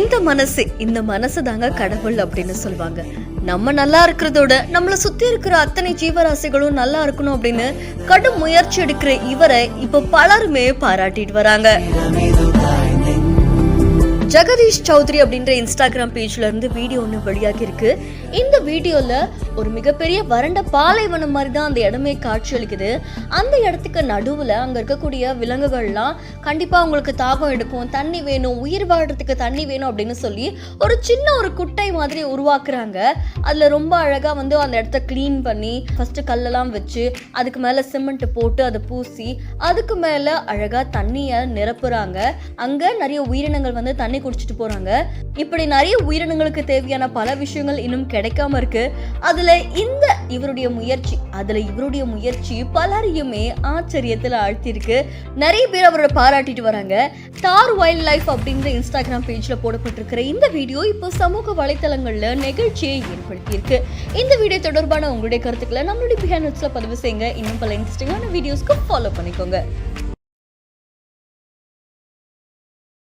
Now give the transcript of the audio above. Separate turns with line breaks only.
இந்த மனசு தாங்க கடவுள் அப்படின்னு சொல்லுவாங்க. நம்ம நல்லா இருக்கிறதோட நம்மள சுத்தி இருக்கிற அத்தனை ஜீவராசிகளும் நல்லா இருக்கணும் அப்படின்னு கடும் முயற்சி எடுக்கிற இவரை இப்ப பலருமே பாராட்டிட்டு வராங்க. ஜெகதீஷ் சௌத்ரி அப்படின்ற இன்ஸ்டாகிராம் பேஜ்ல இருந்து வீடியோ ஒன்று வெளியாகி இருக்கு. இந்த வீடியோல ஒரு மிகப்பெரிய வறண்ட பாலைவனம் மாதிரி தான் அந்த இடமே காட்சி அளிக்குது. அந்த இடத்துக்கு நடுவுல அங்க இருக்கக்கூடிய விலங்குகள்லாம் கண்டிப்பா உங்களுக்கு தாகம் எடுக்கும், தண்ணி வேணும், உயிர் வாழ்றதுக்கு தண்ணி வேணும் அப்படின்னு சொல்லி ஒரு சின்ன ஒரு குட்டை மாதிரி உருவாக்குறாங்க. அதுல ரொம்ப அழகா அந்த இடத்த கிளீன் பண்ணி ஃபர்ஸ்ட் கல்லெல்லாம் வச்சு அதுக்கு மேல சிமெண்ட் போட்டு அதை பூசி அதுக்கு மேல அழகா தண்ணிய நிரப்புறாங்க. அங்க நிறைய உயிரினங்கள் தண்ணி குடிச்சிட்டு போறாங்க. இப்படி நிறைய உயிரினங்களுக்கு தேவையான பல விஷயங்கள் இன்னும் கிடைக்காம இருக்கு. அதுல இவருடைய முயற்சி பலரையுமே ஆச்சரியத்துல ஆழ்த்திருக்கு. நிறைய பேர் அவரோட பாராட்டிட்டு வராங்க. தார் வைல்ட் லைஃப் அப்படின்ற இன்ஸ்டாகிராம் பேஜ்ல போடப்பட்டிருக்கிற இந்த வீடியோ இப்போ சமூக வலைத்தளங்கள்ல நிகழ்ச்சியை ஏற்படுத்தி இருக்கு. இந்த வீடியோ தொடர்பான உங்களுடைய கருத்துக்களை நம்மளுடைய பிஹைண்ட் நோட்ஸ்ல பதிவு செய்யுங்க. இன்னும் பல இன்ட்ரெஸ்டிங்கான வீடியோஸ்க்கு ஃபாலோ பண்ணிக்கோங்க.